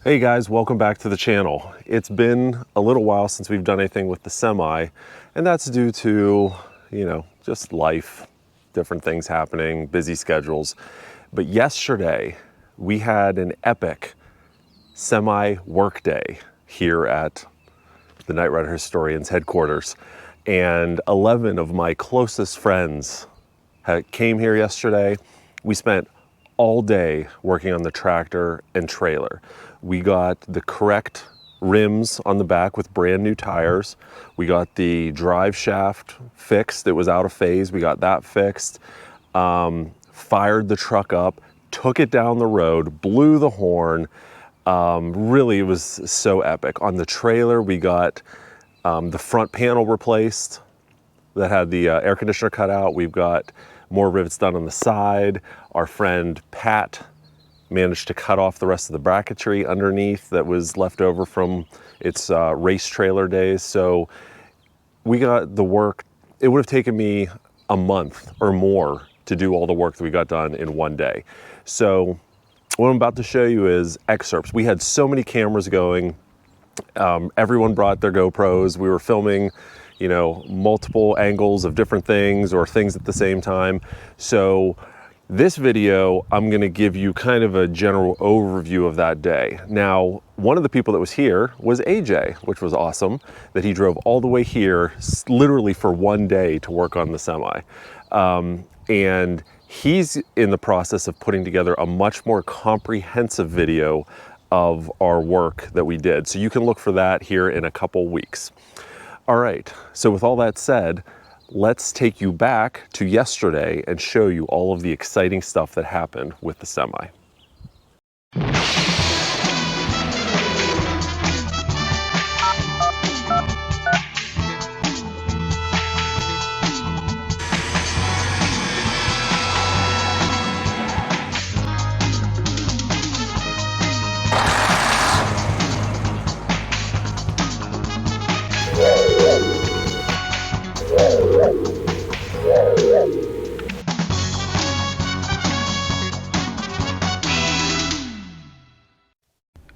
Hey guys, welcome back to the channel. It's been a little while since we've done anything with the semi, and that's due to, just life, different things happening, busy schedules. But yesterday, we had an epic semi work day here at the Night Rider Historians headquarters, and 11 of my closest friends came here yesterday. We spent all day working on the tractor and trailer. We got the correct rims on the back with brand new tires. We got the drive shaft fixed. It was out of phase. We got that fixed. Fired the truck up, took it down the road, blew the horn. Really, it was so epic. On the trailer, we got the front panel replaced that had the air conditioner cut out. We've got more rivets done on the side. Our friend Pat managed to cut off the rest of the bracketry underneath that was left over from its race trailer days. So we got the work. It would have taken me a month or more to do all the work that we got done in one day. So what I'm about to show you is excerpts. We had so many cameras going. Everyone brought their GoPros. We were filming, multiple angles of different things or things at the same time. So this video, I'm gonna give you kind of a general overview of that day. Now, one of the people that was here was AJ, which was awesome, that he drove all the way here literally for one day to work on the semi. And he's in the process of putting together a much more comprehensive video of our work that we did. So you can look for that here in a couple weeks. All right, so with all that said, let's take you back to yesterday and show you all of the exciting stuff that happened with the semi.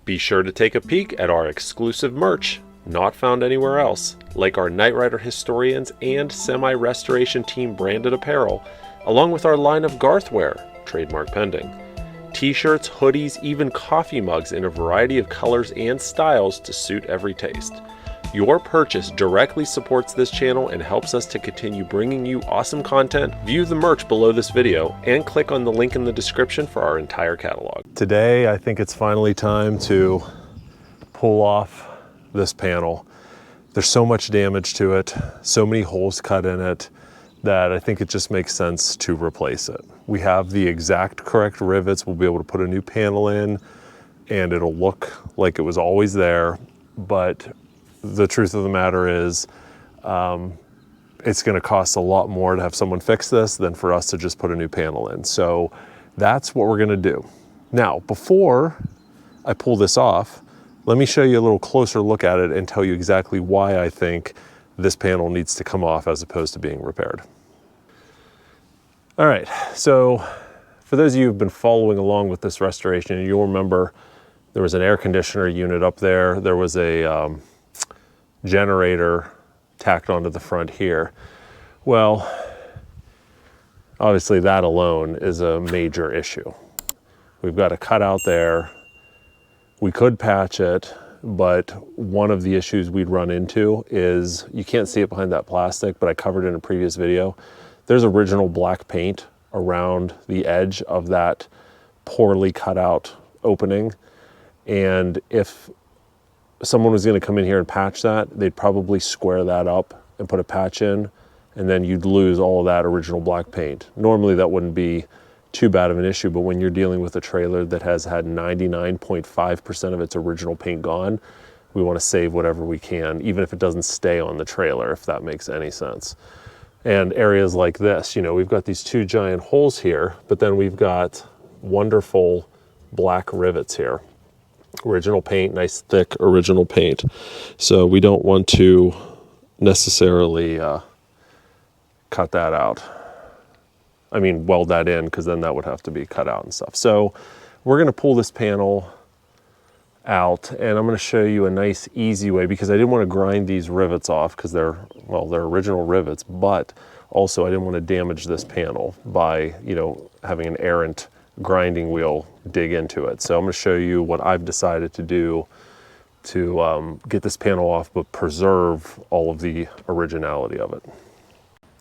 Be sure to take a peek at our exclusive merch, not found anywhere else, like our Night Rider Historians and Semi-Restoration Team branded apparel, along with our line of Garthware, trademark pending. T-shirts, hoodies, even coffee mugs in a variety of colors and styles to suit every taste. Your purchase directly supports this channel and helps us to continue bringing you awesome content. View the merch below this video and click on the link in the description for our entire catalog. Today, I think it's finally time to pull off this panel. There's so much damage to it, so many holes cut in it, that I think it just makes sense to replace it. We have the exact correct rivets. We'll be able to put a new panel in and it'll look like it was always there, but the truth of the matter is it's going to cost a lot more to have someone fix this than for us to just put a new panel in. So that's what we're going to do. Now, before I pull this off, let me show you a little closer look at it and tell you exactly why I think this panel needs to come off as opposed to being repaired. All right, so for those of you who've been following along with this restoration, you'll remember there was an air conditioner unit up there. There was a generator tacked onto the front here. Well, obviously that alone is a major issue. We've got a cutout there. We could patch it, but one of the issues we'd run into is, you can't see it behind that plastic, but I covered it in a previous video. There's original black paint around the edge of that poorly cut out opening. And if someone was going to come in here and patch that, they'd probably square that up and put a patch in, and then you'd lose all of that original black paint. Normally that wouldn't be too bad of an issue, but when you're dealing with a trailer that has had 99.5% of its original paint gone, we want to save whatever we can, even if it doesn't stay on the trailer, if that makes any sense. And areas like this, we've got these two giant holes here, but then we've got wonderful black rivets here. Original paint, nice thick original paint. So we don't want to necessarily cut that out. I mean, weld that in, because then that would have to be cut out and stuff. So we're going to pull this panel out, and I'm going to show you a nice easy way, because I didn't want to grind these rivets off because they're original rivets, but also I didn't want to damage this panel by, you know, having an errant grinding wheel dig into it. So I'm going to show you what I've decided to do to get this panel off but preserve all of the originality of it.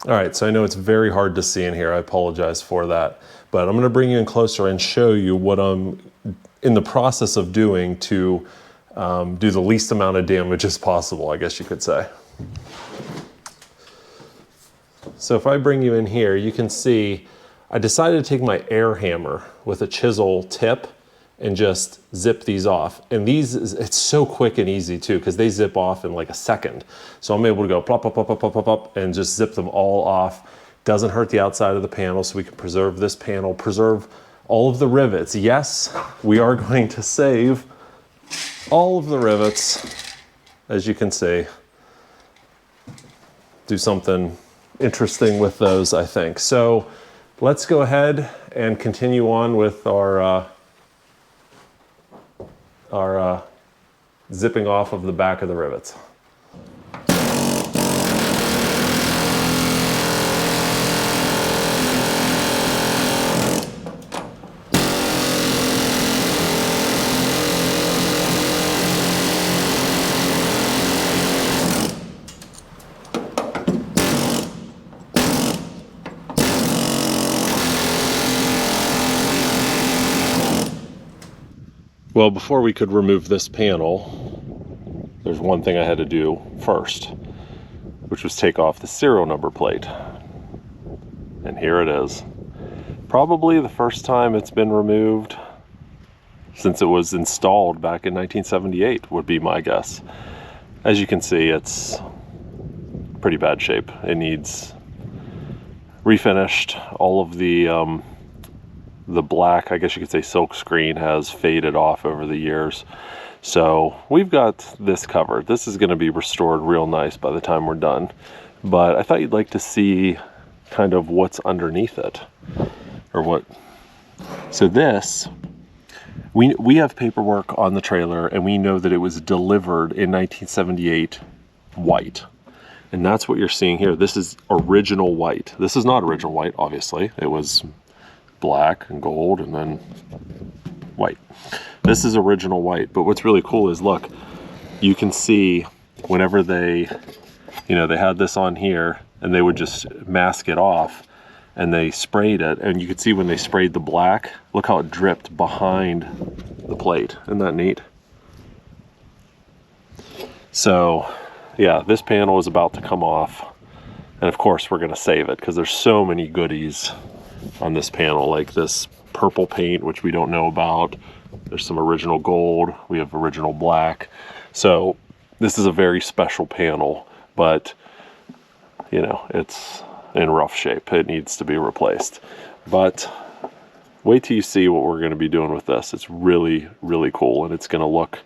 All right, so I know it's very hard to see in here, I apologize for that, but I'm going to bring you in closer and show you what I'm in the process of doing to do the least amount of damage as possible, I guess you could say. So if I bring you in here, you can see I decided to take my air hammer with a chisel tip and just zip these off. And these, it's so quick and easy too, because they zip off in like a second. So I'm able to go plop, plop, plop, plop, plop, plop, plop, and just zip them all off. Doesn't hurt the outside of the panel, so we can preserve this panel, preserve all of the rivets. Yes, we are going to save all of the rivets, as you can see. Do something interesting with those, I think. So let's go ahead and continue on with our zipping off of the back of the rivets. Well, before we could remove this panel, there's one thing I had to do first, which was take off the serial number plate. And here it is. Probably the first time it's been removed since it was installed back in 1978 would be my guess. As you can see, it's pretty bad shape. It needs refinished. All of the black, I guess you could say silk screen, has faded off over the years. So we've got this covered. This is going to be restored real nice by the time we're done. But I thought you'd like to see kind of what's underneath it, or what. So this, we have paperwork on the trailer, and we know that it was delivered in 1978 white. And that's what you're seeing here. This is original white. This is not original white, obviously. It was black and gold and then white. This is original white, but what's really cool is, look, you can see whenever they had this on here and they would just mask it off and they sprayed it, and you could see when they sprayed the black, look how it dripped behind the plate. Isn't that neat? So yeah, this panel is about to come off, and of course we're going to save it because there's so many goodies on this panel, like this purple paint, which we don't know about. There's some original gold, we have original black. So this is a very special panel, but you know, it's in rough shape. It needs to be replaced. But wait till you see what we're going to be doing with this. It's really, really cool, and it's going to look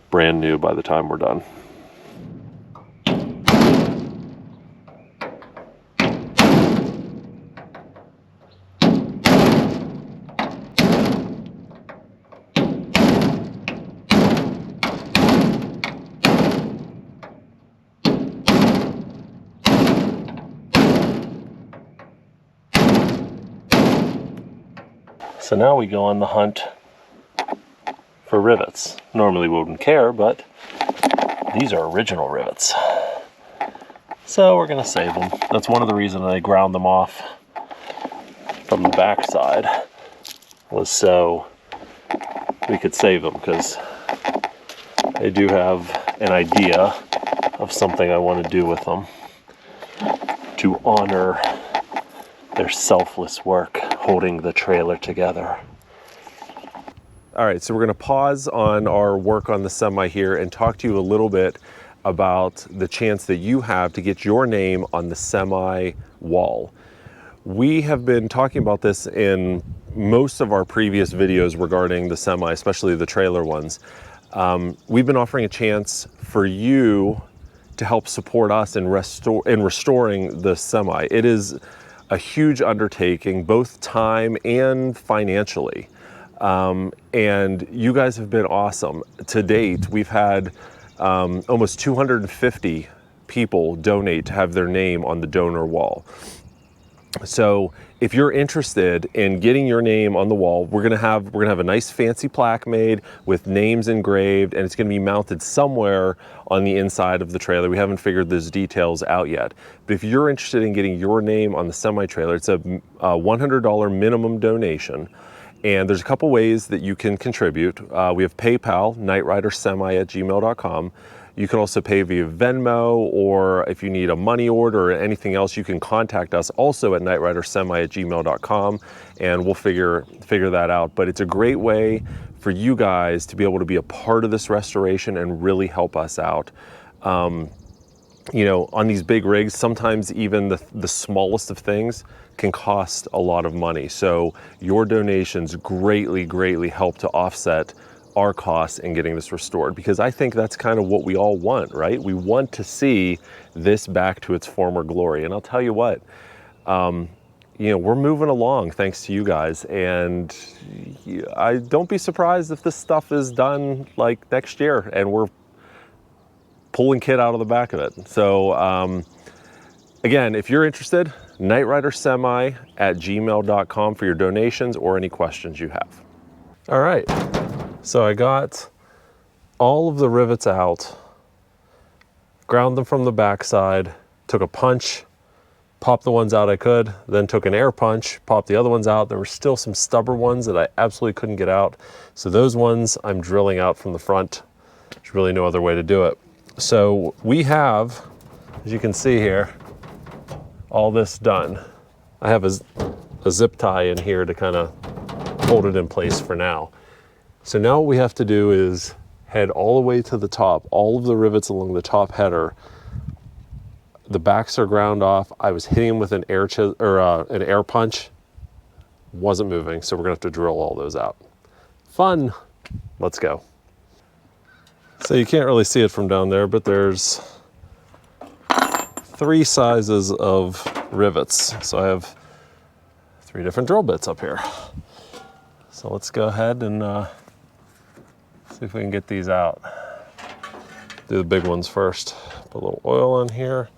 brand new by the time we're done. So now we go on the hunt for rivets. Normally we wouldn't care, but these are original rivets. So we're gonna save them. That's one of the reasons I ground them off from the back side, was so we could save them, because I do have an idea of something I want to do with them to honor their selfless work holding the trailer together. All right, so we're going to pause on our work on the semi here and talk to you a little bit about the chance that you have to get your name on the semi wall. We have been talking about this in most of our previous videos regarding the semi, especially the trailer ones. We've been offering a chance for you to help support us in restoring the semi. It is a huge undertaking, both time and financially. And you guys have been awesome. To date, we've had almost 250 people donate to have their name on the donor wall. So if you're interested in getting your name on the wall, we're gonna have a nice fancy plaque made with names engraved, and it's gonna be mounted somewhere on the inside of the trailer. We haven't figured those details out yet. But if you're interested in getting your name on the semi-trailer, it's a $100 minimum donation. And there's a couple ways that you can contribute. We have PayPal, nightridersemi@gmail.com. You can also pay via Venmo, or if you need a money order or anything else, you can contact us also at nightridersemi@gmail.com, and we'll figure that out. But it's a great way for you guys to be able to be a part of this restoration and really help us out. You know, on these big rigs, sometimes even the smallest of things can cost a lot of money. So your donations greatly, greatly help to offset our costs in getting this restored, because I think that's kind of what we all want, right? We want to see this back to its former glory. And I'll tell you what, you know, we're moving along thanks to you guys, and I don't be surprised if this stuff is done like next year and we're pulling KITT out of the back of it. So again, if you're interested, nightridersemi@gmail.com for your donations or any questions you have. All right. So I got all of the rivets out, ground them from the backside, took a punch, popped the ones out I could, then took an air punch, popped the other ones out. There were still some stubborn ones that I absolutely couldn't get out. So those ones I'm drilling out from the front. There's really no other way to do it. So we have, as you can see here, all this done. I have a zip tie in here to kind of hold it in place for now. So now what we have to do is head all the way to the top, all of the rivets along the top header. The backs are ground off. I was hitting them with an air punch, wasn't moving, so we're gonna have to drill all those out. Fun, let's go. So you can't really see it from down there, but there's 3 sizes of rivets. So I have 3 different drill bits up here. So let's go ahead and see if we can get these out. Do the big ones first. Put a little oil in here.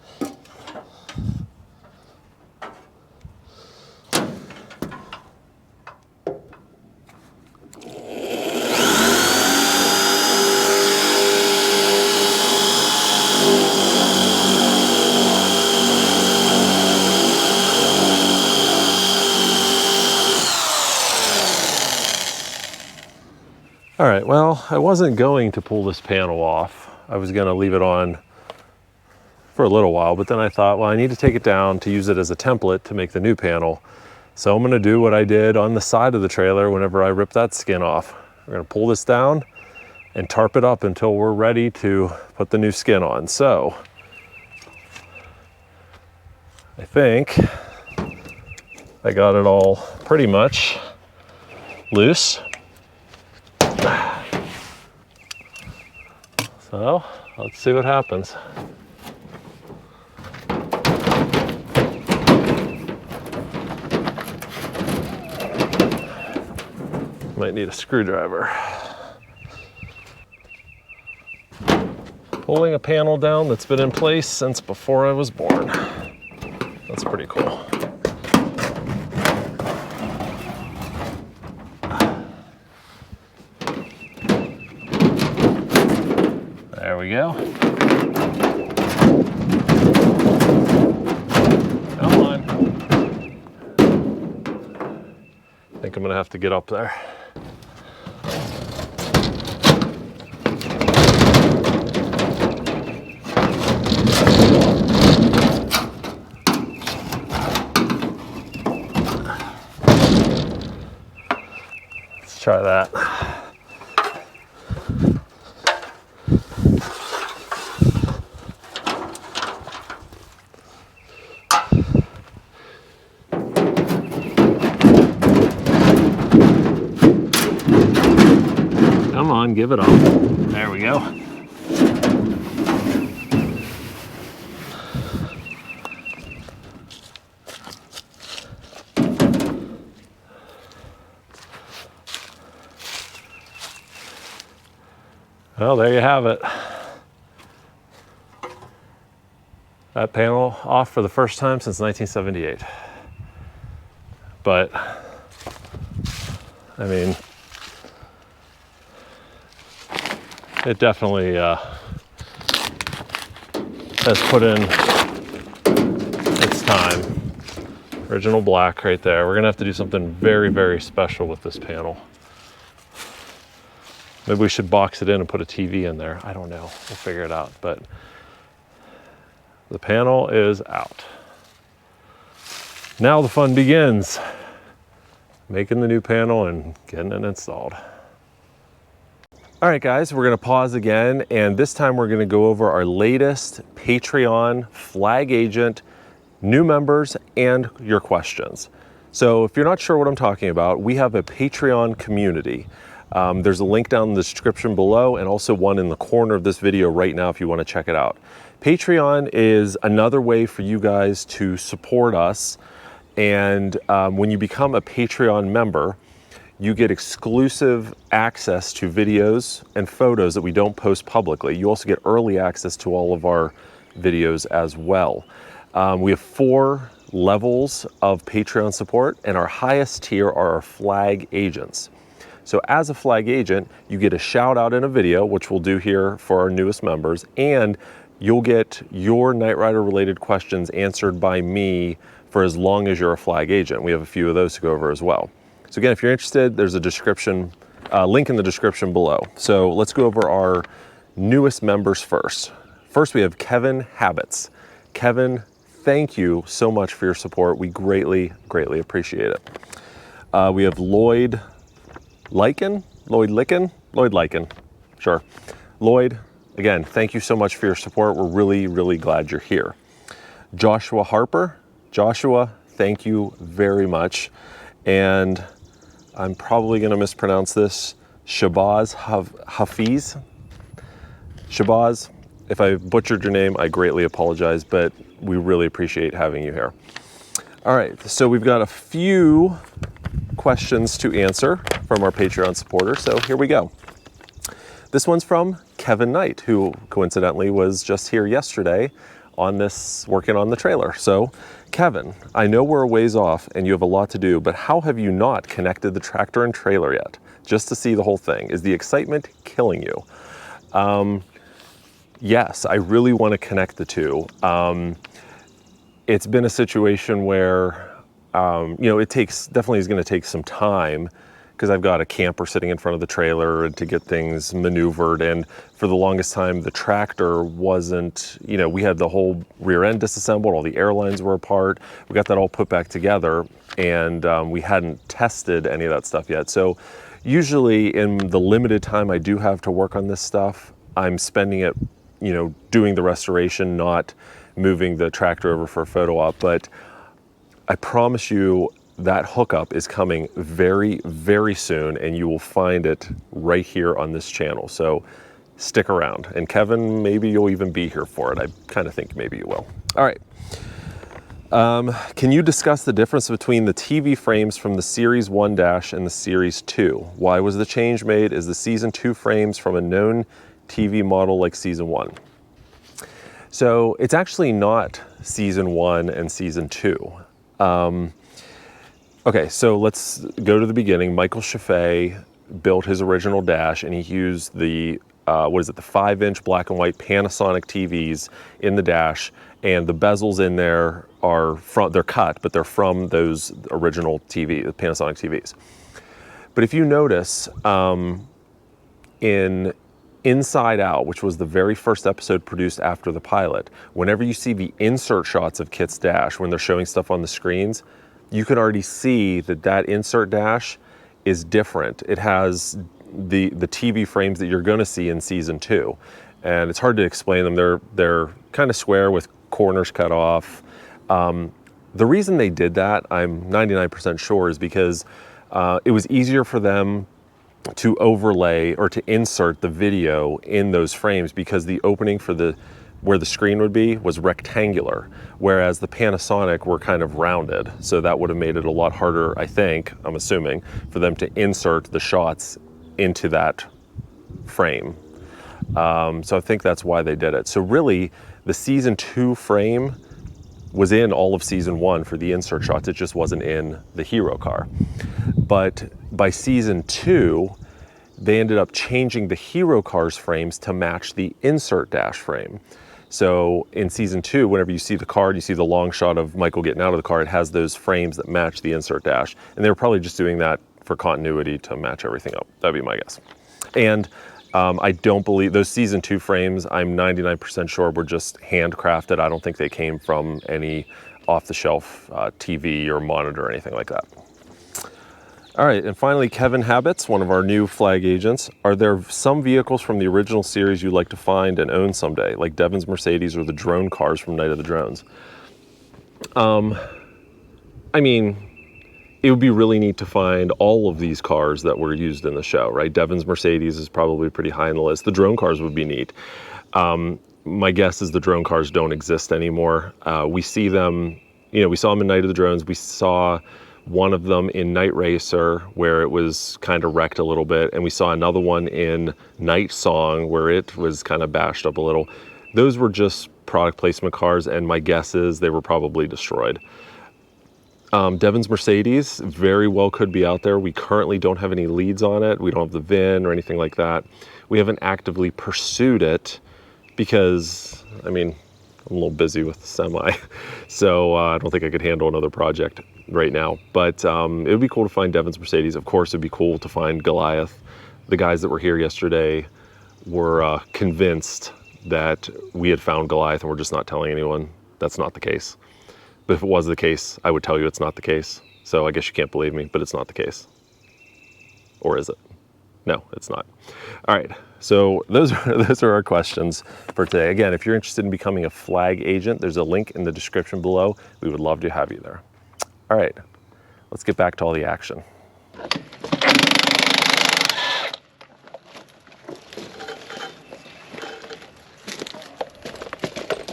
All right, well, I wasn't going to pull this panel off. I was gonna leave it on for a little while, but then I thought, well, I need to take it down to use it as a template to make the new panel. So I'm gonna do what I did on the side of the trailer whenever I ripped that skin off. We're gonna pull this down and tarp it up until we're ready to put the new skin on. So I think I got it all pretty much loose. So let's see what happens. Might need a screwdriver. Pulling a panel down that's been in place since before I was born. That's pretty cool. There we go. Come on. I think I'm gonna have to get up there. Let's try that. Come on, give it up. There we go. Well, there you have it. That panel off for the first time since 1978. But, I mean, it definitely has put in its time. Original black right there. We're gonna have to do something very, very special with this panel. Maybe we should box it in and put a TV in there. I don't know, we'll figure it out, but the panel is out. Now the fun begins. Making the new panel and getting it installed. All right, guys, we're gonna pause again, and this time we're gonna go over our latest Patreon flag agent, new members, and your questions. So if you're not sure what I'm talking about, we have a Patreon community. There's a link down in the description below and also one in the corner of this video right now if you want to check it out. Patreon is another way for you guys to support us, and when you become a Patreon member, you get exclusive access to videos and photos that we don't post publicly. You also get early access to all of our videos as well. We have 4 levels of Patreon support, and our highest tier are our flag agents. So as a flag agent, you get a shout out in a video, which we'll do here for our newest members, and you'll get your Knight Rider related questions answered by me for as long as you're a flag agent. We have a few of those to go over as well. So again, if you're interested, there's a description, link in the description below. So let's go over our newest members first. First, we have Kevin Habets. Kevin, thank you so much for your support. We greatly, greatly appreciate it. We have Lloyd Lycan, sure. Lloyd, again, thank you so much for your support. We're really, really glad you're here. Joshua Harper, Joshua, thank you very much. And I'm probably gonna mispronounce this, Shabazz Hafiz. Shabazz, if I butchered your name, I greatly apologize, but we really appreciate having you here. All right, so we've got a few questions to answer from our Patreon supporters, so here we go. This one's from Kevin Knight, who coincidentally was just here yesterday on this, working on the trailer. So Kevin, I know we're a ways off and you have a lot to do, but how have you not connected the tractor and trailer yet? Just to see the whole thing. Is the excitement killing you? Yes, I really want to connect the two. It's been a situation where, you know, it definitely is going to take some time because I've got a camper sitting in front of the trailer and to get things maneuvered. And for the longest time, the tractor wasn't, you know, we had the whole rear end disassembled, all the airlines were apart. We got that all put back together, and we hadn't tested any of that stuff yet. So usually in the limited time I do have to work on this stuff, I'm spending it, you know, doing the restoration, not moving the tractor over for a photo op. But I promise you that hookup is coming very, very soon, and you will find it right here on this channel. So stick around. And Kevin, maybe you'll even be here for it. I kind of think maybe you will. All right. Can you discuss the difference between the TV frames from the Series 1 dash and the Series 2? Why was the change made? Is the Season 2 frames from a known TV model like Season 1? So it's actually not Season 1 and Season 2. Okay, so let's go to the beginning. Michael Chaffee built his original dash, and he used the, the 5-inch black and white Panasonic TVs in the dash, and the bezels in there they're cut, but they're from those original the Panasonic TVs. But if you notice, in Inside Out, which was the very first episode produced after the pilot, whenever you see the insert shots of KITT's dash, when they're showing stuff on the screens, you can already see that insert dash is different. It has the TV frames that you're gonna see in Season 2. And it's hard to explain them. They're kind of square with corners cut off. The reason they did that, I'm 99% sure, is because it was easier for them to overlay or to insert the video in those frames, because the opening for where the screen would be was rectangular, whereas the Panasonic were kind of rounded. So that would have made it a lot harder, I think, I'm assuming, for them to insert the shots into that frame. So I think that's why they did it. So really, the season 2 frame was in all of season 1 for the insert shots. It just wasn't in the hero car. But by season 2, they ended up changing the hero car's frames to match the insert dash frame. So in season 2, whenever you see the car, you see the long shot of Michael getting out of the car, it has those frames that match the insert dash. And they were probably just doing that for continuity to match everything up. That'd be my guess. And I don't believe those season 2 frames, I'm 99% sure were just handcrafted. I don't think they came from any off-the-shelf TV or monitor or anything like that. All right, and finally, Kevin Habets, one of our new flag agents. Are there some vehicles from the original series you'd like to find and own someday, like Devon's Mercedes or the drone cars from Night of the Drones? I mean, it would be really neat to find all of these cars that were used in the show, right? Devon's Mercedes is probably pretty high on the list. The drone cars would be neat. My guess is the drone cars don't exist anymore. We see them, you know, we saw them in Night of the Drones. We saw one of them in Night Racer where it was kind of wrecked a little bit. And we saw another one in Night Song where it was kind of bashed up a little. Those were just product placement cars, and my guess is they were probably destroyed. Devon's Mercedes very well could be out there. We currently don't have any leads on it. We don't have the VIN or anything like that. We haven't actively pursued it because, I mean, I'm a little busy with the semi. So I don't think I could handle another project right now. But it would be cool to find Devon's Mercedes. Of course, it'd be cool to find Goliath. The guys that were here yesterday were convinced that we had found Goliath and we're just not telling anyone. That's not the case. But if it was the case, I would tell you it's not the case. So I guess you can't believe me, but it's not the case. Or is it? No, it's not. All right, so those are our questions for today. Again, if you're interested in becoming a flag agent, there's a link in the description below. We would love to have you there. All right, let's get back to all the action.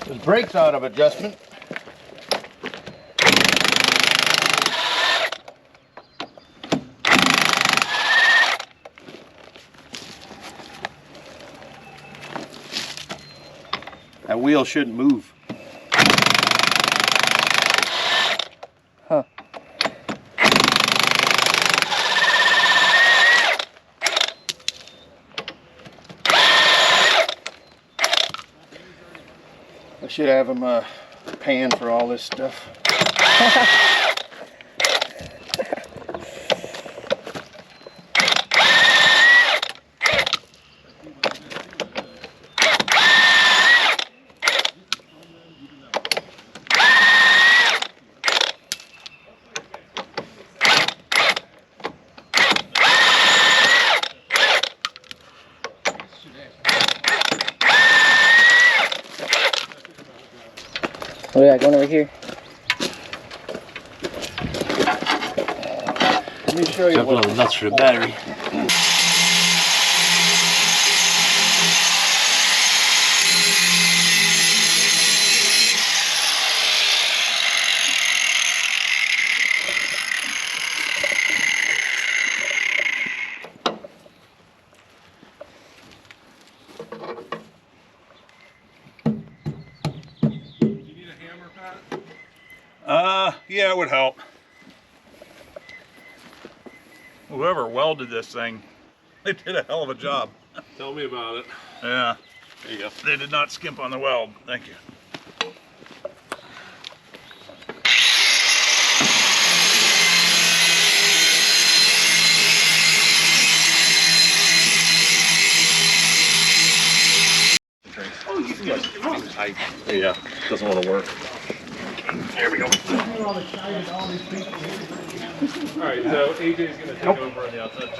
The brake's out of adjustment. That wheel shouldn't move. Huh. I should have him pan for all this stuff. What do I got going over here? Let me show you what nuts for the battery. Yeah, it would help. Whoever welded this thing, they did a hell of a job. Tell me about it. Yeah. There you go. They did not skimp on the weld. Thank you. Yeah, doesn't want to work. There we go. All right, so AJ's going to take over on the outside.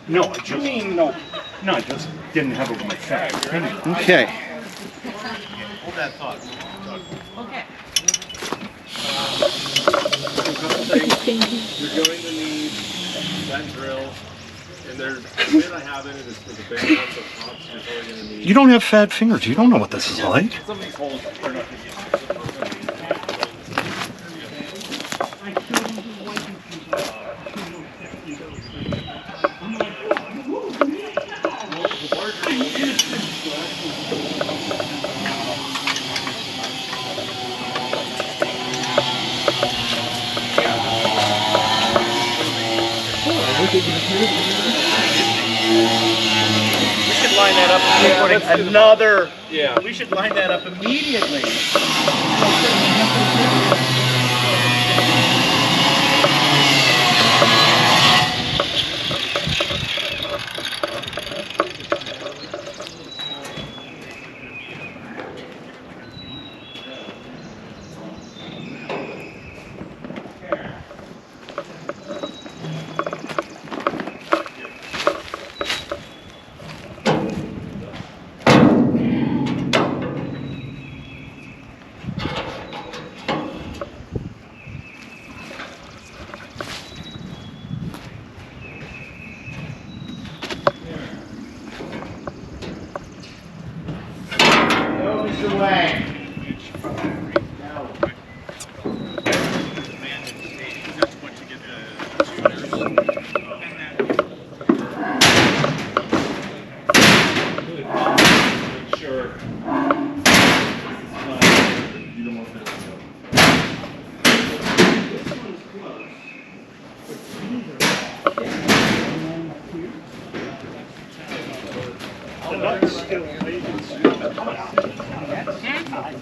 No, I just mean no. No, I just didn't have it with my fag. Okay. Hold that thought. Okay. You're going to need that drill, and there's the way I have it is for the big ones of tops. You're probably going to need. You don't have fat fingers. You don't know what this is like. Some of these holes are not easy. We should line that up. Another. Yeah. We should line that up immediately.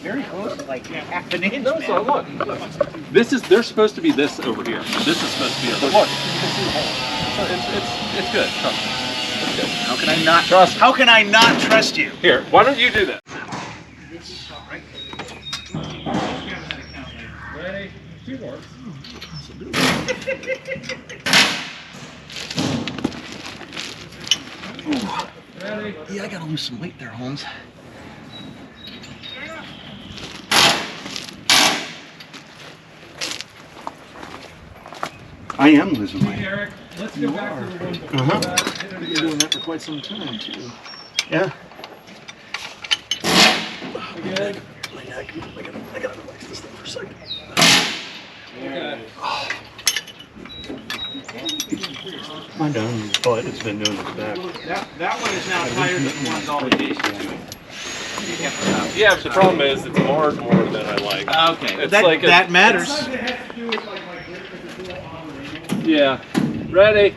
Very close, like half an inch. No, so look. This is, they're supposed to be this over here. This is supposed to be over here. Look, you can see the hole. So it's good. Trust me. It's good. How can I not trust me? How can I not trust you? Here, why don't you do that? Ready? 2 more. Ready? Yeah, I gotta lose some weight there, Holmes. I am losing weight. Eric, let's go back to the one before that. I've been doing that for quite some time, too. Yeah. You good? I gotta relax this thing for a second. Okay. My done butt has been doing this back. That one is now tired of the ones all the days doing. Yeah, but the problem is it's more than I like. Okay, It's that, like that matters. Yeah. Ready?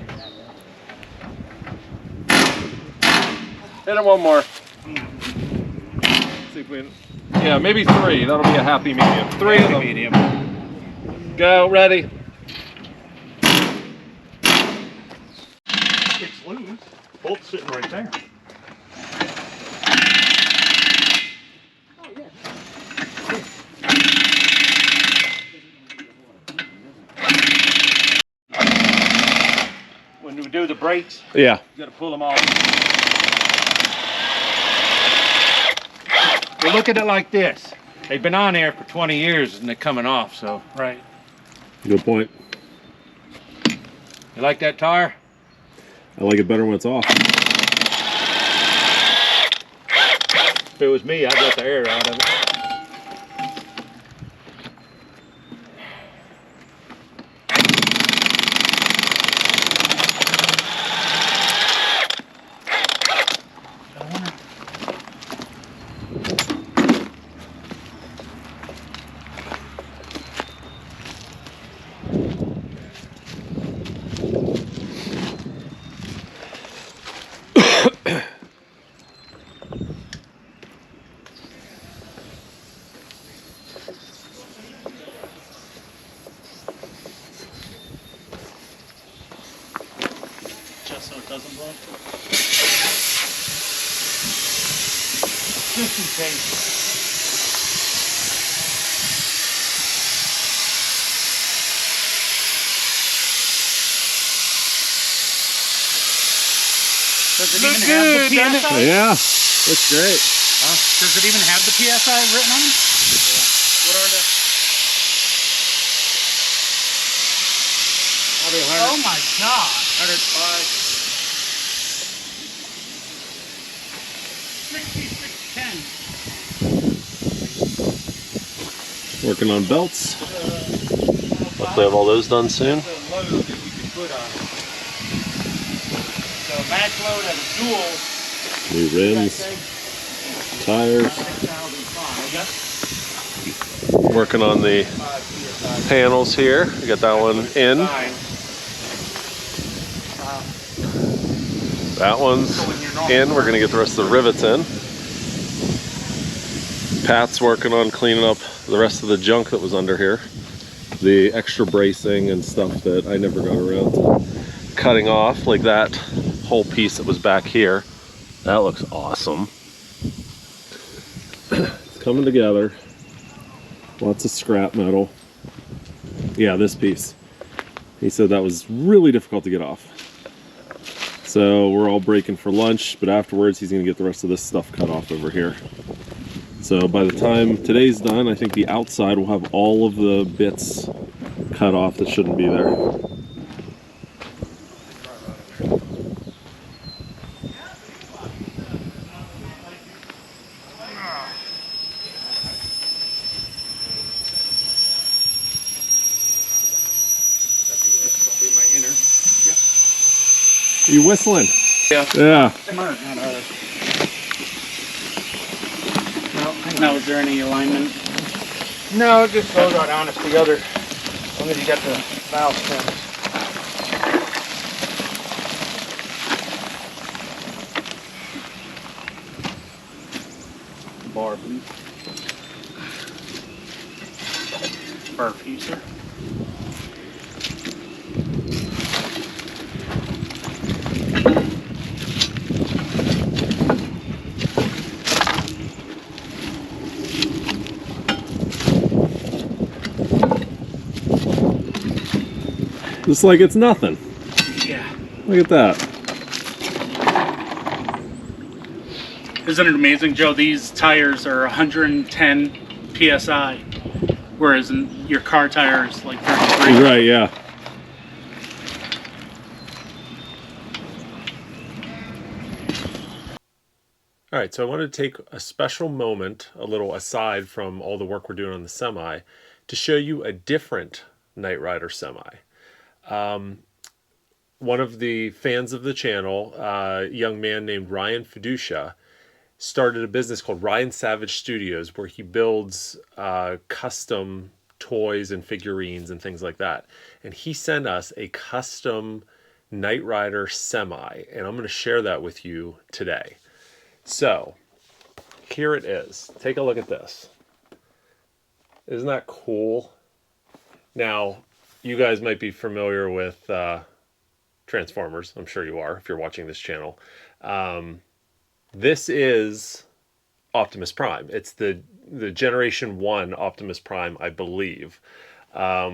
Hit it one more. See if we can, yeah, maybe 3. That'll be a happy medium. 3 of them. Medium. Go, ready. It's loose. Bolt's sitting right there. When we do the brakes, Yeah. you gotta pull them off. Well, look at it like this. They've been on there for 20 years and they're coming off, so. Right. Good point. You like that tire? I like it better when it's off. If it was me, I'd let the air out of it. So it doesn't blow? Just in case. Does it even have the PSI? Yeah, looks great. Does it even have the PSI written on it? Yeah. What are the... Oh my God! 105. 6610. Working on belts. Hopefully have all those done soon. The load that you can put on it. So match load at a dual. New rims, tires. Working on the panels here. We got that one in. That one's in. We're gonna get the rest of the rivets in. Pat's working on cleaning up the rest of the junk that was under here. The extra bracing and stuff that I never got around to cutting off, like that whole piece that was back here. That looks awesome. It's coming together. Lots of scrap metal. Yeah, this piece. He said that was really difficult to get off. So we're all breaking for lunch, but afterwards he's gonna get the rest of this stuff cut off over here. So by the time today's done, I think the outside will have all of the bits cut off that shouldn't be there. Are you whistling? Yeah. Yeah. Now, is there any alignment? No, it just goes right on. It's the other. As long as you got the valve pins. Bar, please. Bar fuser. Just like it's nothing. Yeah. Look at that. Isn't it amazing, Joe? These tires are 110 PSI, whereas your car tire is like 33. Right, yeah. All right, so I wanted to take a special moment, a little aside from all the work we're doing on the semi, to show you a different Night Rider semi. One of the fans of the channel, a young man named Ryan Fiducia, started a business called Ryan Savage Studios, where he builds custom toys and figurines and things like that. And he sent us a custom Night Rider semi, and I'm going to share that with you today. So here it is. Take a look at this. Isn't that cool? Now, you guys might be familiar with Transformers. I'm sure you are if you're watching this channel. This is Optimus Prime. It's the Generation 1 Optimus Prime, I believe. Back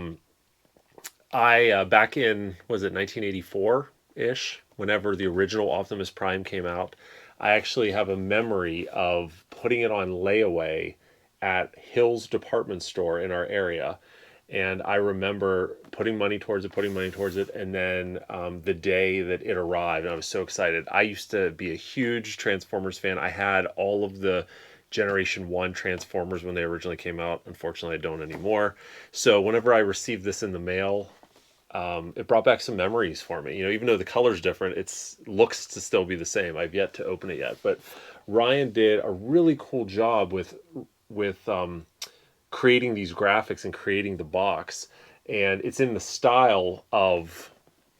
in, was it 1984-ish, whenever the original Optimus Prime came out, I actually have a memory of putting it on layaway at Hill's department store in our area. And I remember putting money towards it, and then the day that it arrived, and I was so excited. I used to be a huge Transformers fan. I had all of the Generation 1 Transformers when they originally came out. Unfortunately, I don't anymore. So whenever I received this in the mail, it brought back some memories for me. You know, even though the color's different, it looks to still be the same. I've yet to open it yet. But Ryan did a really cool job with creating these graphics and creating the box, and it's in the style of,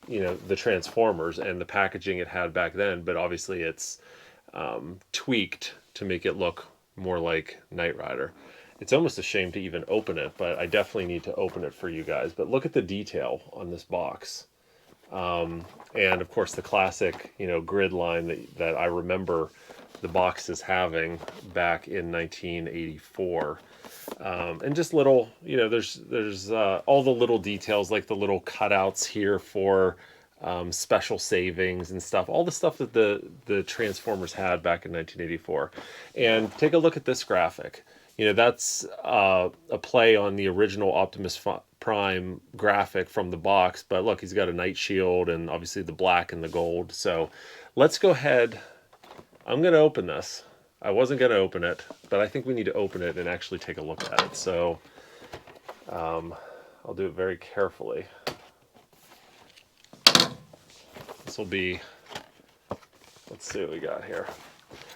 you know, the Transformers and the packaging it had back then, but obviously it's tweaked to make it look more like Night Rider. It's almost a shame to even open it, but I definitely need to open it for you guys. But look at the detail on this box, and of course the classic, you know, grid line that I remember the boxes having back in 1984. And just little, you know, there's all the little details, like the little cutouts here for special savings and stuff, all the stuff that the Transformers had back in 1984. And take a look at this graphic. You know, that's a play on the original Optimus Prime graphic from the box, but look, he's got a night shield and obviously the black and the gold. So let's go ahead. I'm going to open this. I wasn't going to open it, but I think we need to open it and actually take a look at it. So I'll do it very carefully. This will be, let's see what we got here.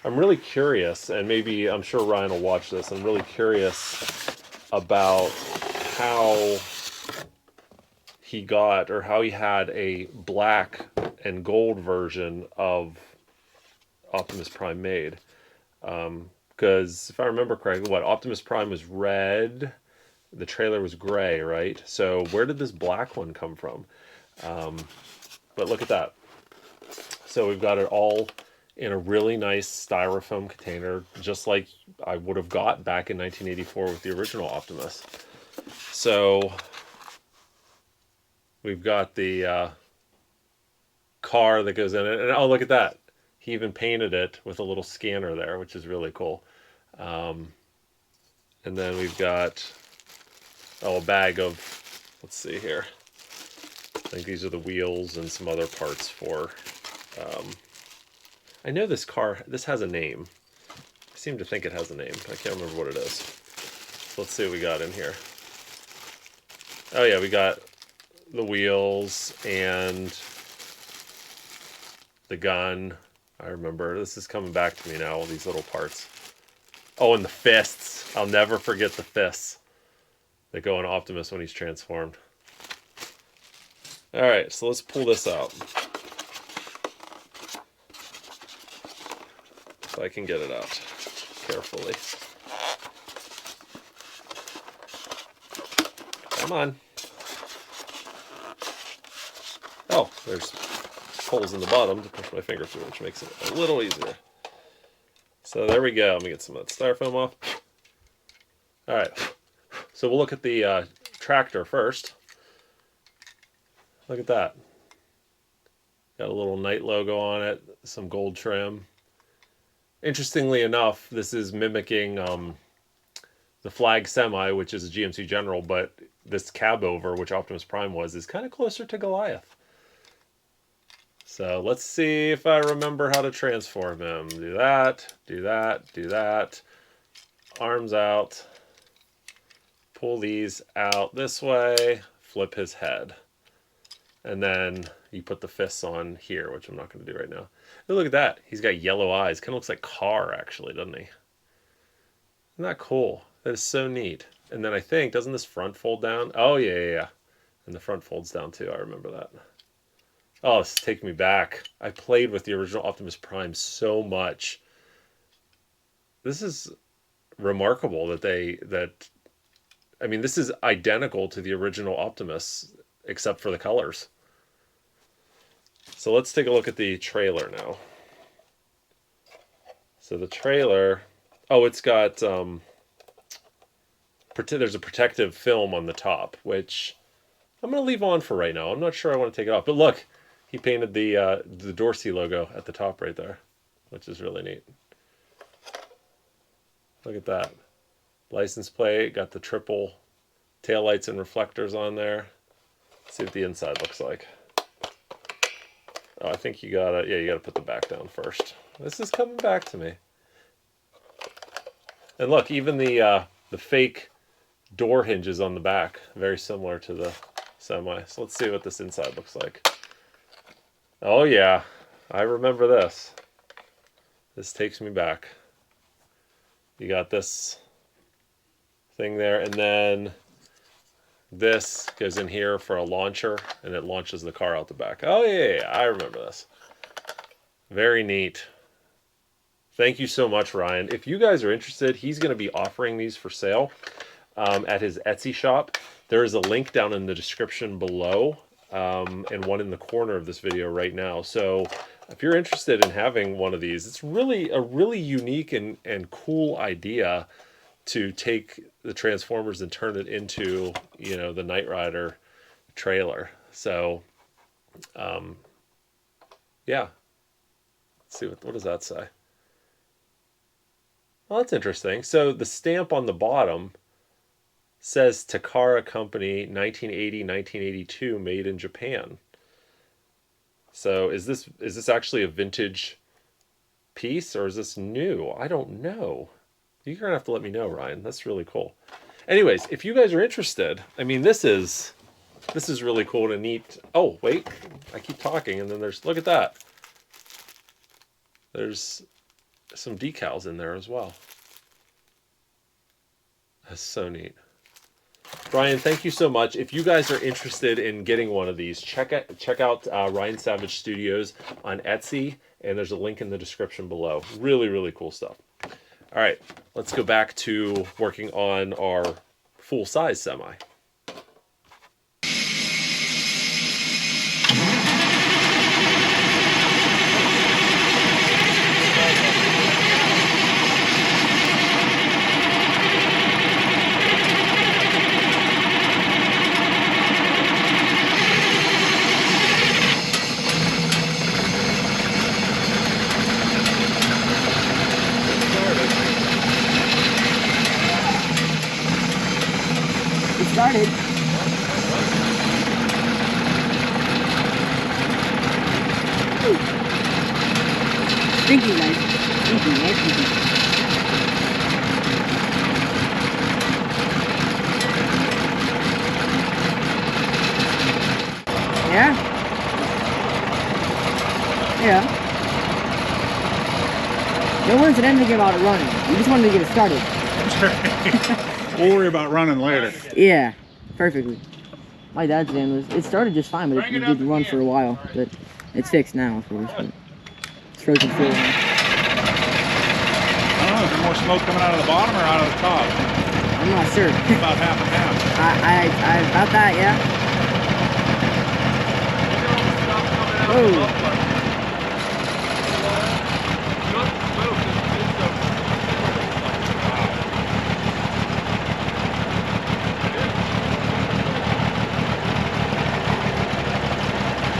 I'm really curious, and maybe I'm sure Ryan will watch this. I'm really curious about how he got, or how he had a black and gold version of Optimus Prime made. Because if I remember correctly, what, Optimus Prime was red, the trailer was gray, right? So where did this black one come from? But look at that. So we've got it all in a really nice styrofoam container, just like I would have got back in 1984 with the original Optimus. So we've got the car that goes in it, and oh, look at that. He even painted it with a little scanner there, which is really cool. And then we've got, a bag of, let's see here. I think these are the wheels and some other parts for, I know this car, this has a name. I seem to think it has a name, but I can't remember what it is. So let's see what we got in here. Oh yeah, we got the wheels and the gun. I remember, this is coming back to me now, all these little parts. Oh, and the fists. I'll never forget the fists that go on Optimus when he's transformed. All right, so let's pull this out. If I can get it out carefully. Come on. Oh, there's holes in the bottom to push my finger through, which makes it a little easier. So there we go. Let me get some of that styrofoam off. All right. So we'll look at the tractor first. Look at that. Got a little Knight logo on it, some gold trim. Interestingly enough, this is mimicking the Flag Semi, which is a GMC General, but this cab over, which Optimus Prime was, is kind of closer to Goliath. So let's see if I remember how to transform him. Do that, do that, do that. Arms out. Pull these out this way. Flip his head. And then you put the fists on here, which I'm not going to do right now. Oh, look at that. He's got yellow eyes. Kind of looks like Carr, actually, doesn't he? Isn't that cool? That is so neat. And then I think, doesn't this front fold down? Oh, yeah, yeah, yeah. And the front folds down, too. I remember that. Oh, this is taking me back. I played with the original Optimus Prime so much. This is remarkable that I mean, this is identical to the original Optimus, except for the colors. So let's take a look at the trailer now. So the trailer, oh, it's got, there's a protective film on the top, which I'm going to leave on for right now. I'm not sure I want to take it off. But look, he painted the Dorsey logo at the top right there, which is really neat. Look at that. License plate, got the triple taillights and reflectors on there. Let's see what the inside looks like. Oh, I think you gotta put the back down first. This is coming back to me. And look, even the fake door hinges on the back, very similar to the Semi. So let's see what this inside looks like. Oh yeah, I remember this. This takes me back. You got this thing there, and then this goes in here for a launcher, and it launches the car out the back. Oh yeah, I remember this. Very neat. Thank you so much, Ryan. If you guys are interested, he's going to be offering these for sale at his Etsy shop. There is a link down in the description below, and one in the corner of this video right now. So if you're interested in having one of these, it's really a really unique and cool idea to take the Transformers and turn it into, you know, the Knight Rider trailer. So, yeah. Let's see, what does that say? Well, that's interesting. So the stamp on the bottom says Takara Company 1980-1982, made in Japan. So is this actually a vintage piece, or is this new? I don't know. You're gonna have to let me know, Ryan. That's really cool. Anyways, if you guys are interested, I mean, this is really cool and neat. Oh, wait, I keep talking, and then look at that. There's some decals in there as well. That's so neat. Ryan, thank you so much. If you guys are interested in getting one of these, check out Ryan Savage Studios on Etsy, and there's a link in the description below. Really, really cool stuff. All right, let's go back to working on our full-size semi. Started. Stinky, guys. Stinky, right? Stinky. Yeah? Yeah. No one's said anything about it running. We just wanted to get it started. We'll worry about running later. Yeah, perfectly. My dad's van was, it started just fine, but it did run for a while. But it's fixed now, of course. But it's frozen full now. I don't know, is there more smoke coming out of the bottom or out of the top? I'm not sure. About half and half. I about that, yeah. Oh.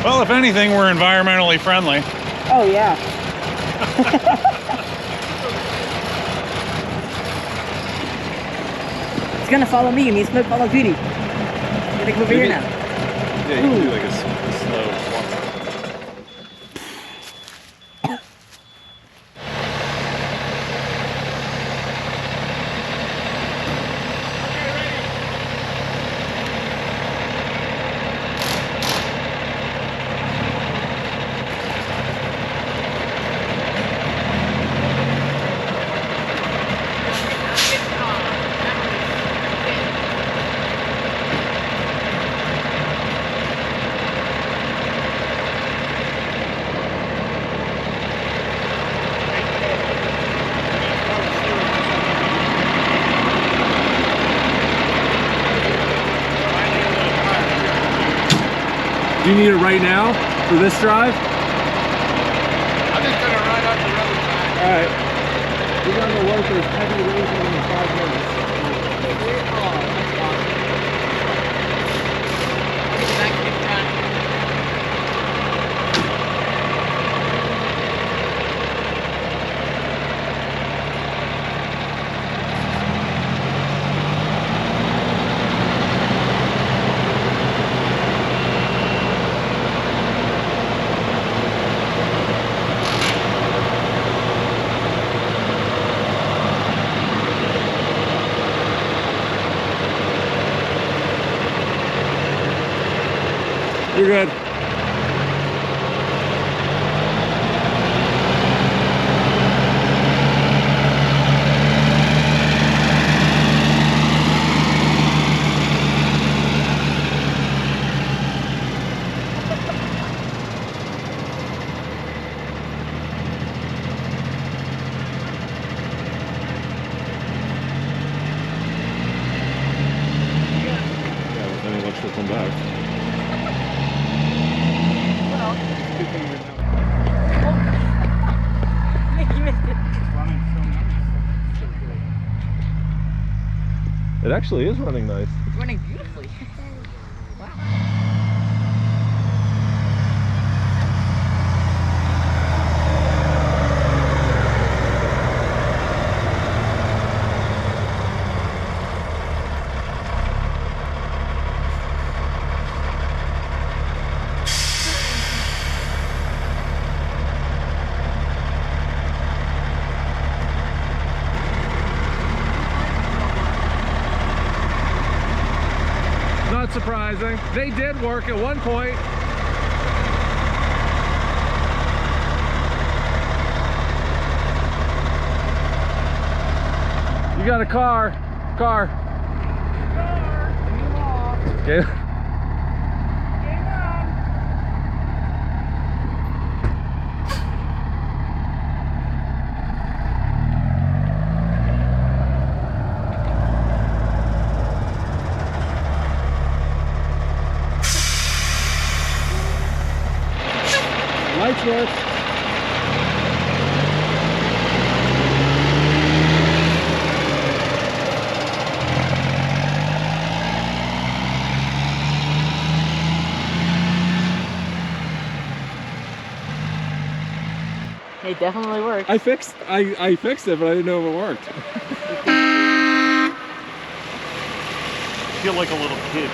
Well, if anything, we're environmentally friendly. Oh, yeah. It's gonna follow me. It means smoke follow Goody. It's gonna come over here now. Yeah, you can do like a slow walk. Do you need it right now for this drive? I'm just gonna ride up the other side. All right. We're gonna work with heavy racing in 5 minutes. You're good. Come back. It actually is running nice. It's running beautifully. Wow. Not surprising. They did work at one point. You got a car. The new Game. Lights work. It definitely worked. I fixed it, but I didn't know if it worked. I feel like a little kid.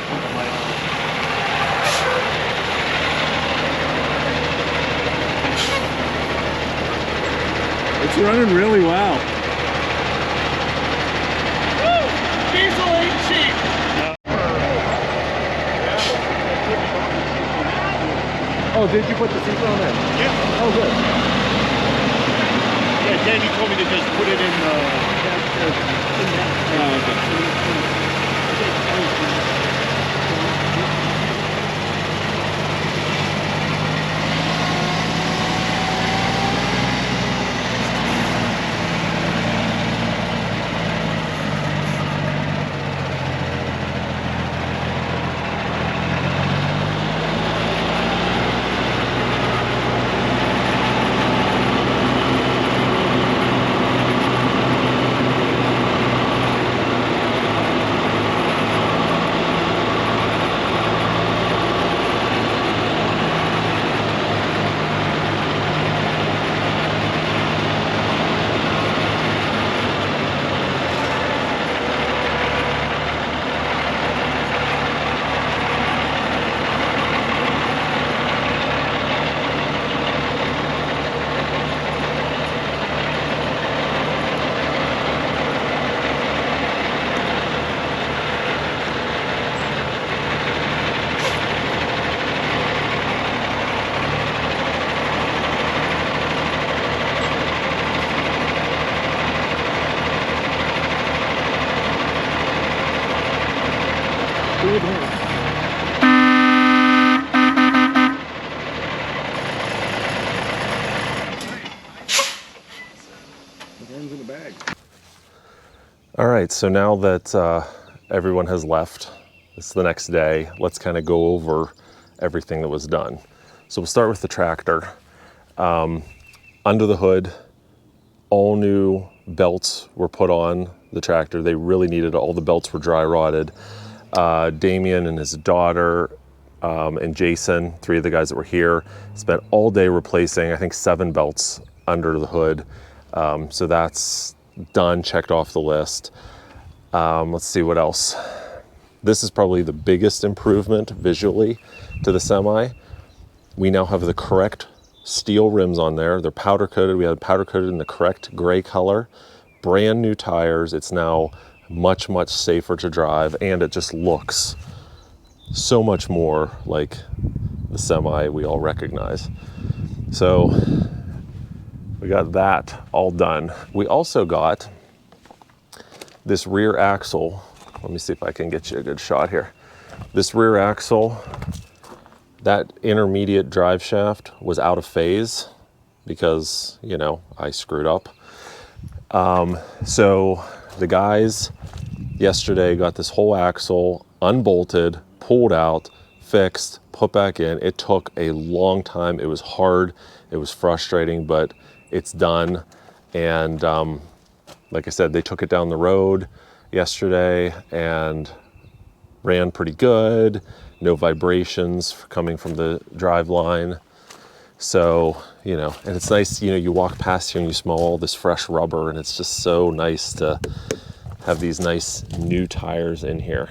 It's running really well. Diesel ain't cheap. Oh, did you put the seat on there? Yeah. Oh, good. Yeah, Danny told me to just put it in Oh, okay. All right, so now that everyone has left, it's the next day, let's kind of go over everything that was done. So we'll start with the tractor. Under the hood, all new belts were put on the tractor. They really needed it. All the belts were dry rotted. Damien and his daughter and Jason, 3 of the guys that were here, spent all day replacing, I think, 7 belts under the hood. So that's done, checked off the list. Let's see what else. This is probably the biggest improvement visually to the Semi. We now have the correct steel rims on there. They're powder coated. We had powder coated in the correct gray color. Brand new tires. It's now much, much safer to drive, and it just looks so much more like the Semi we all recognize. So we got that all done. We also got this rear axle. Let me see if I can get you a good shot here. This rear axle, that intermediate drive shaft was out of phase because, you know, I screwed up. So the guys yesterday got this whole axle unbolted, pulled out, fixed, put back in. It took a long time. It was hard. It was frustrating, but it's done. And like I said, they took it down the road yesterday and ran pretty good. No vibrations coming from the drive line. So, you know, and it's nice, you know, you walk past here and you smell all this fresh rubber, and it's just so nice to have these nice new tires in here.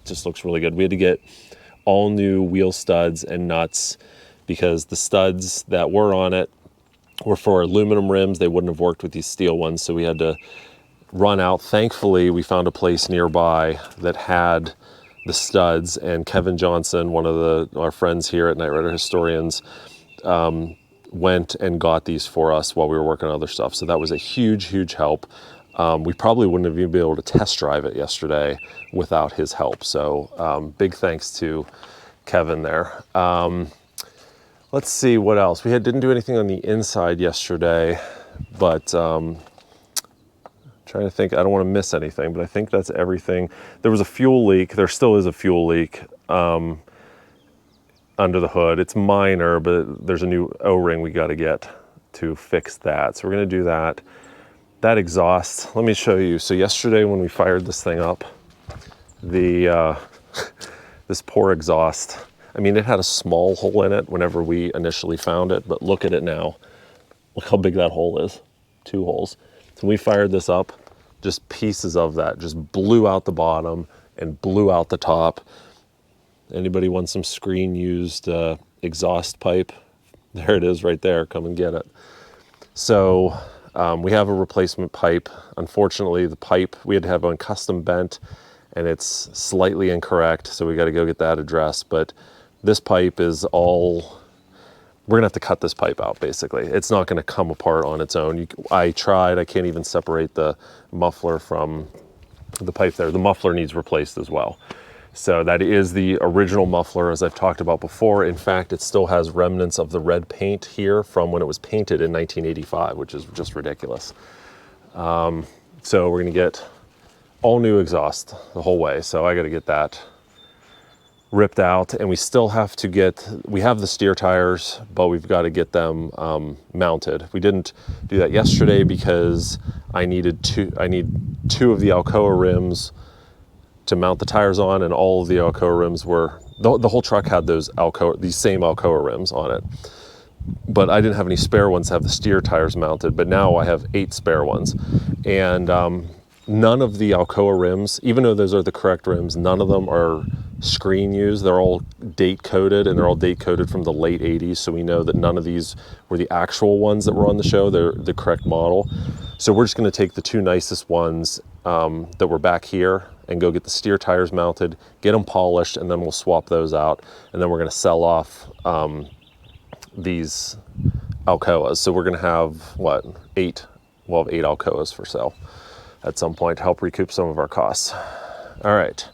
It just looks really good. We had to get all new wheel studs and nuts because the studs that were on it were for aluminum rims. They wouldn't have worked with these steel ones, so we had to run out. Thankfully, we found a place nearby that had the studs, and Kevin Johnson, one of our friends here at Night Rider Historians, went and got these for us while we were working on other stuff. So that was a huge, huge help. We probably wouldn't have even been able to test drive it yesterday without his help. So big thanks to Kevin there. Let's see what else. We didn't do anything on the inside yesterday, but trying to think, I don't want to miss anything, but I think that's everything. There was a fuel leak. There still is a fuel leak under the hood. It's minor, but there's a new O-ring we got to get to fix that. So we're going to do that. That exhaust, let me show you. So yesterday when we fired this thing up, this poor exhaust, I mean, it had a small hole in it whenever we initially found it, but look at it now. Look how big that hole is, 2 holes. So we fired this up, just pieces of that just blew out the bottom and blew out the top. Anybody want some screen used exhaust pipe? There it is right there, come and get it. So we have a replacement pipe. Unfortunately, the pipe, we had to have one custom bent and it's slightly incorrect, so we got to go get that addressed. But this pipe is all, we're gonna have to cut this pipe out basically. It's not gonna come apart on its own. I tried, I can't even separate the muffler from the pipe there. The muffler needs replaced as well. So that is the original muffler, as I've talked about before. In fact, it still has remnants of the red paint here from when it was painted in 1985, which is just ridiculous. So we're gonna get all new exhaust the whole way. So I gotta get that ripped out, and we still have to we have the steer tires, but we've got to get them mounted. We didn't do that yesterday because I need 2 of the Alcoa rims to mount the tires on, and all of the Alcoa rims were, the whole truck had these same Alcoa rims on it. But I didn't have any spare ones to have the steer tires mounted, but now I have 8 spare ones. And none of the Alcoa rims, even though those are the correct rims, none of them are screen used. They're all date coded, and they're all date coded from the late 80s. So we know that none of these were the actual ones that were on the show. They're the correct model. So we're just gonna take the 2 nicest ones that were back here and go get the steer tires mounted, get them polished, and then we'll swap those out. And then we're gonna sell off these Alcoas. So we're gonna have, what, 8? We'll have 8 Alcoas for sale at some point to help recoup some of our costs. All right.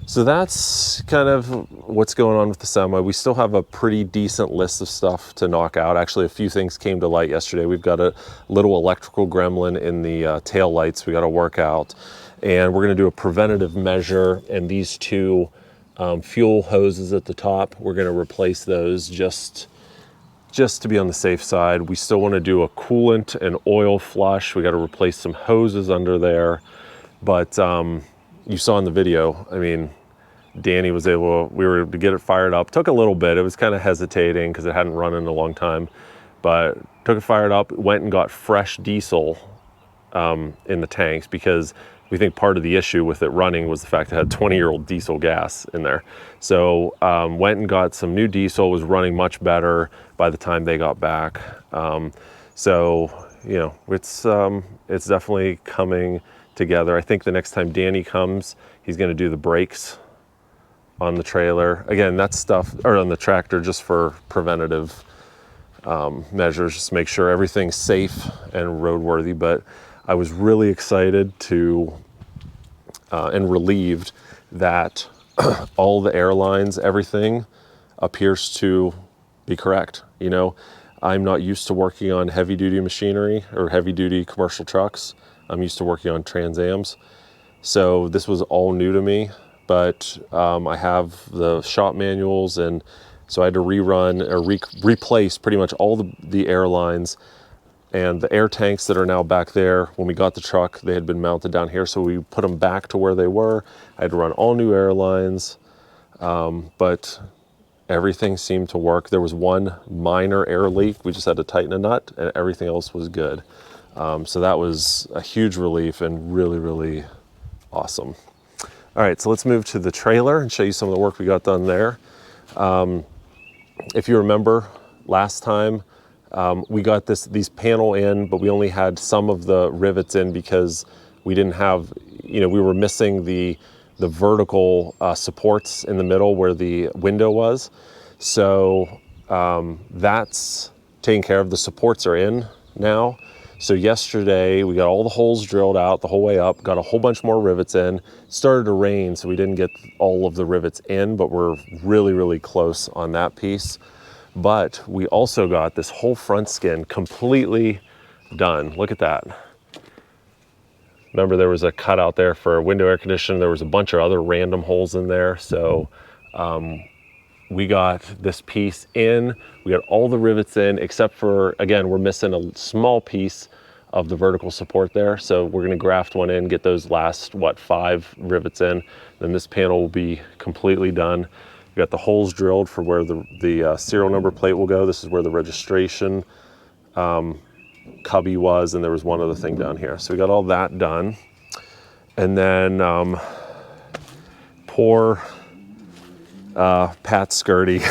So that's kind of what's going on with the semi. We still have a pretty decent list of stuff to knock out. Actually, a few things came to light yesterday. We've got a little electrical gremlin in the tail lights we got to work out. And we're going to do a preventative measure. And these 2 fuel hoses at the top, we're going to replace those just to be on the safe side. We still want to do a coolant and oil flush. We got to replace some hoses under there. But you saw in the video, I mean, Danny was able, we were able to get it fired up. Took a little bit, it was kind of hesitating because it hadn't run in a long time, but took it fired up, went and got fresh diesel in the tanks, because we think part of the issue with it running was the fact it had 20-year-old diesel gas in there. So went and got some new diesel, was running much better by the time they got back. So, you know, it's definitely coming together. I think the next time Danny comes, he's going to do the brakes on the trailer. Again, that's stuff, or on the tractor, just for preventative measures, just to make sure everything's safe and roadworthy. But I was really excited to and relieved that all the airlines, everything appears to be correct. You know, I'm not used to working on heavy duty machinery or heavy duty commercial trucks. I'm used to working on Trans Ams. So this was all new to me, but I have the shop manuals, and so I had to rerun or replace pretty much all the airlines, and the air tanks that are now back there. When we got the truck, they had been mounted down here, so we put them back to where they were. I had to run all new airlines, but everything seemed to work. There was one minor air leak. We just had to tighten a nut, and everything else was good. So that was a huge relief and really, really awesome. All right, so let's move to the trailer and show you some of the work we got done there. If you remember last time, we got these panel in, but we only had some of the rivets in because we didn't have, you know, we were missing the vertical supports in the middle where the window was. So that's taken care of. The supports are in now. So yesterday we got all the holes drilled out the whole way up, got a whole bunch more rivets in. It started to rain, so we didn't get all of the rivets in, but we're really, really close on that piece. But we also got this whole front skin completely done. Look at that. Remember, there was a cutout there for window air conditioning. There was a bunch of other random holes in there. So we got this piece in. We got all the rivets in, except for, again, we're missing a small piece of the vertical support there. So we're gonna graft one in, get those last, 5 rivets in. Then this panel will be completely done. We got the holes drilled for where the serial number plate will go. This is where the registration cubby was, and there was one other thing down here. So we got all that done. And then poor Pat Skirty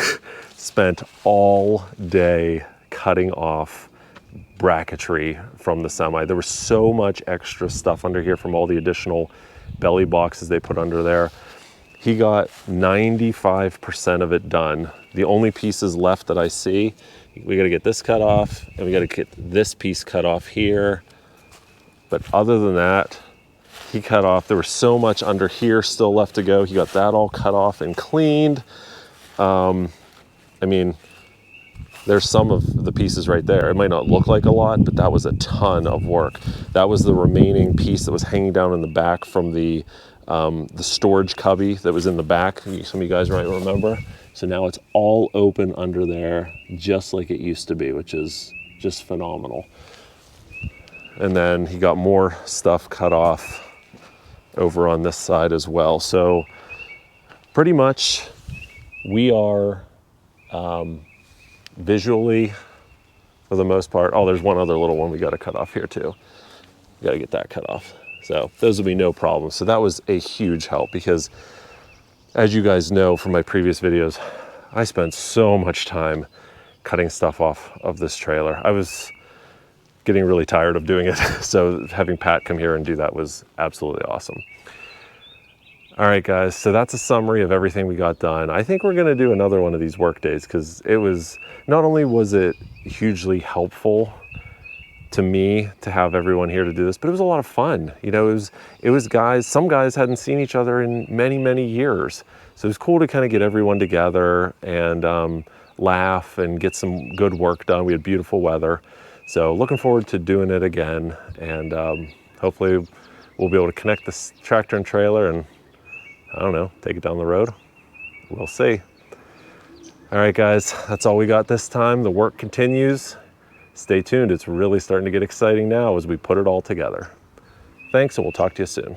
spent all day cutting off bracketry from the semi. There was so much extra stuff under here from all the additional belly boxes they put under there. He got 95% of it done. The only pieces left that I see, we gotta get this cut off, and we gotta get this piece cut off here. But other than that, he cut off, there was so much under here still left to go. He got that all cut off and cleaned. I mean, there's some of the pieces right there. It might not look like a lot, but that was a ton of work. That was the remaining piece that was hanging down in the back from the storage cubby that was in the back. Some of you guys might remember. So now it's all open under there, just like it used to be, which is just phenomenal. And then he got more stuff cut off over on this side as well. So pretty much we are visually, for the most part, oh, there's one other little one we got to cut off here too. We got to get that cut off. So those will be no problem. So that was a huge help because, as you guys know from my previous videos, I spent so much time cutting stuff off of this trailer. I was getting really tired of doing it. So having Pat come here and do that was absolutely awesome. All right, guys, so that's a summary of everything we got done. I think we're gonna do another one of these work days because it was, not only was it hugely helpful to me to have everyone here to do this, but it was a lot of fun. You know, it was guys, some guys hadn't seen each other in many, many years. So it was cool to kind of get everyone together and laugh and get some good work done. We had beautiful weather. So looking forward to doing it again. And hopefully we'll be able to connect this tractor and trailer and, I don't know, take it down the road. We'll see. All right, guys, that's all we got this time. The work continues. Stay tuned. It's really starting to get exciting now as we put it all together. Thanks, and we'll talk to you soon.